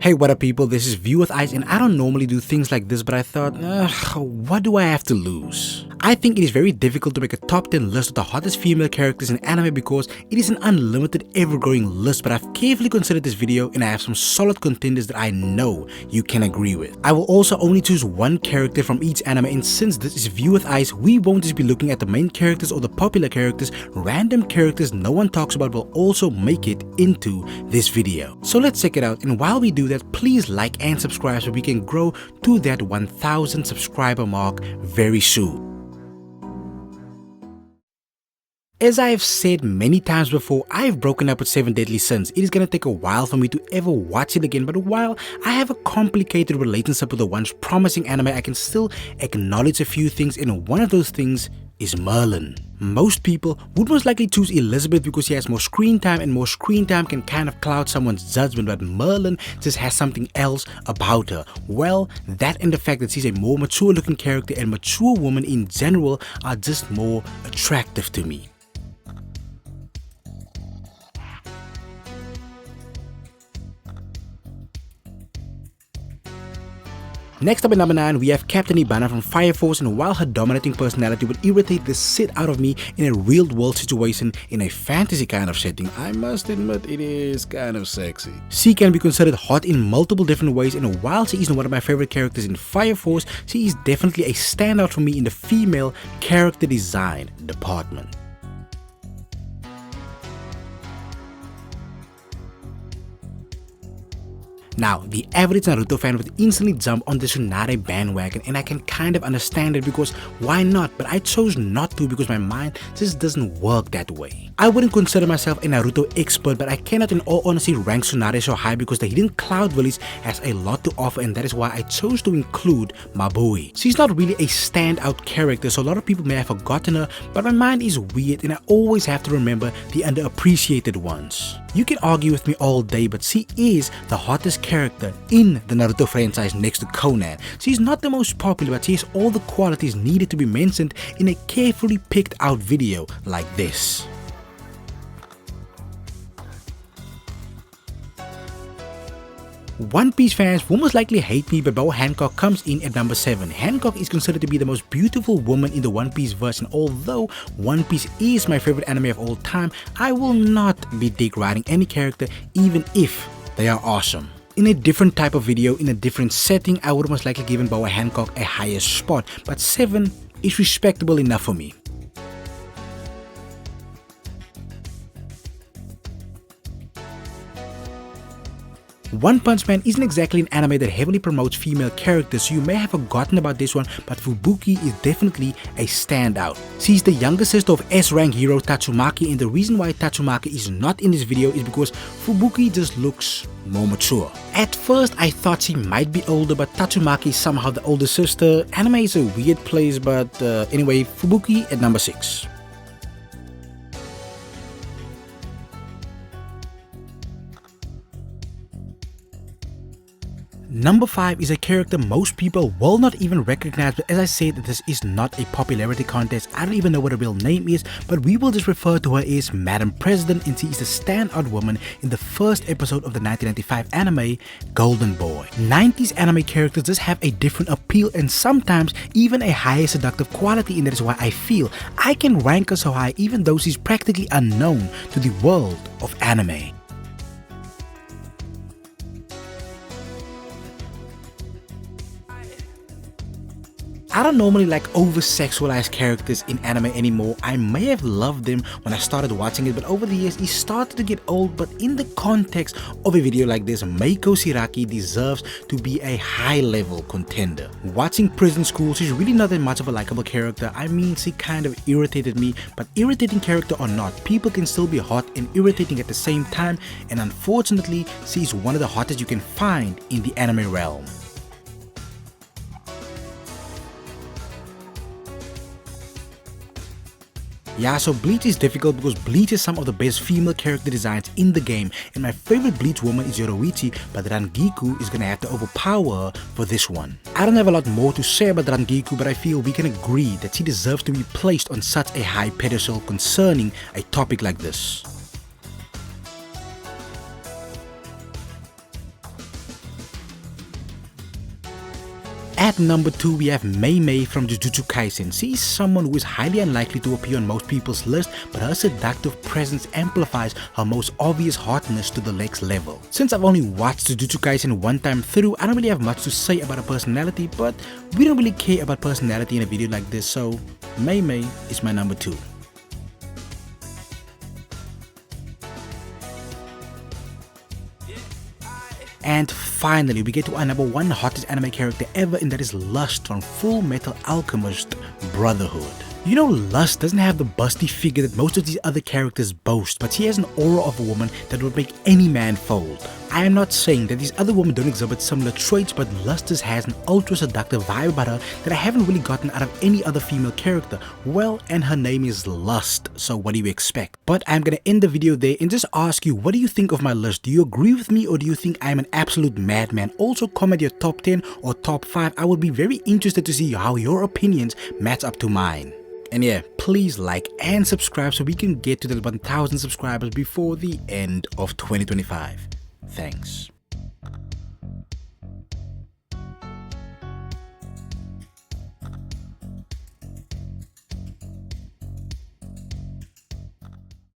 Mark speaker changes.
Speaker 1: Hey, what up people, this is View with Ice and I don't normally do things like this, but I thought, what do I have to lose? I think it is very difficult to make a top 10 list of the hottest female characters in anime because it is an unlimited ever-growing list, but I've carefully considered this video and I have some solid contenders that I know you can agree with. I will also only choose one character from each anime, and since this is View with Ice, we won't just be looking at the main characters or the popular characters. Random characters no one talks about will also make it into this video. So let's check it out, and while we do that, please like and subscribe so we can grow to that 1000 subscriber mark very soon. As I have said many times before, I have broken up with 7 Deadly Sins. It is gonna take a while for me to ever watch it again, but while I have a complicated relationship with the once promising anime, I can still acknowledge a few things, and one of those things is Merlin. Most people would most likely choose Elizabeth because she has more screen time, and more screen time can kind of cloud someone's judgment, but Merlin just has something else about her. Well, that and the fact that she's a more mature looking character, and mature women in general are just more attractive to me. Next up at number 9, we have Captain Ibana from Fire Force, and while her dominating personality would irritate the shit out of me in a real world situation in a fantasy kind of setting, I must admit it is kind of sexy. She can be considered hot in multiple different ways, and while she isn't one of my favorite characters in Fire Force, she is definitely a standout for me in the female character design department. Now, the average Naruto fan would instantly jump on the Tsunade bandwagon, and I can kind of understand it because why not, but I chose not to because my mind just doesn't work that way. I wouldn't consider myself a Naruto expert, but I cannot in all honesty rank Tsunade so high because the hidden cloud village has a lot to offer, and that is why I chose to include Mabui. She's not really a standout character, so a lot of people may have forgotten her, but my mind is weird and I always have to remember the underappreciated ones. You can argue with me all day, but she is the hottest character in the Naruto franchise next to Conan. She's not the most popular, but she has all the qualities needed to be mentioned in a carefully picked out video like this. One Piece fans will most likely hate me, but Boa Hancock comes in at number 7. Hancock is considered to be the most beautiful woman in the One Piece verse, and although One Piece is my favorite anime of all time, I will not be dick riding any character even if they are awesome. In a different type of video, in a different setting, I would most likely given Boa Hancock a higher spot, but 7 is respectable enough for me. One Punch Man isn't exactly an anime that heavily promotes female characters, so you may have forgotten about this one, but Fubuki is definitely a standout. She's the younger sister of S-rank hero Tatsumaki, and the reason why Tatsumaki is not in this video is because Fubuki just looks more mature. At first I thought she might be older, but Tatsumaki is somehow the older sister. Anime is a weird place, but anyway, Fubuki at number 6. Number 5 is a character most people will not even recognize, but as I said, this is not a popularity contest. I don't even know what her real name is, but we will just refer to her as Madam President, and she is the standout woman in the first episode of the 1995 anime Golden Boy. 90s anime characters just have a different appeal and sometimes even a higher seductive quality, and that is why I feel I can rank her so high even though she's practically unknown to the world of anime. I don't normally like over-sexualized characters in anime anymore. I may have loved them when I started watching it, but over the years it started to get old. But in the context of a video like this, Meiko Shiraki deserves to be a high-level contender. Watching Prison School, she's really not that much of a likable character. I mean, she kind of irritated me, but irritating character or not, people can still be hot and irritating at the same time, and unfortunately, she's one of the hottest you can find in the anime realm. Yeah, so Bleach is difficult because Bleach has some of the best female character designs in the game, and my favorite Bleach woman is Yoruichi, but Rangiku is gonna have to overpower her for this one. I don't have a lot more to say about Rangiku, but I feel we can agree that she deserves to be placed on such a high pedestal concerning a topic like this. At number 2, we have Mei Mei from Jujutsu Kaisen. She is someone who is highly unlikely to appear on most people's list, but her seductive presence amplifies her most obvious hotness to the next level. Since I've only watched Jujutsu Kaisen one time through, I don't really have much to say about her personality, but we don't really care about personality in a video like this, so Mei Mei is my number 2. And finally, we get to our number 1 hottest anime character ever, and that is Lust from Full Metal Alchemist Brotherhood. You know, Lust doesn't have the busty figure that most of these other characters boast, but she has an aura of a woman that would make any man fold. I am not saying that these other women don't exhibit similar traits, but Lust has an ultra seductive vibe about her that I haven't really gotten out of any other female character. Well, and her name is Lust, so what do you expect? But I'm gonna end the video there and just ask you, what do you think of my list? Do you agree with me, or do you think I'm an absolute madman? Also comment your top 10 or top 5. I would be very interested to see how your opinions match up to mine. And yeah, please like and subscribe so we can get to the 1,000 subscribers before the end of 2025. Thanks.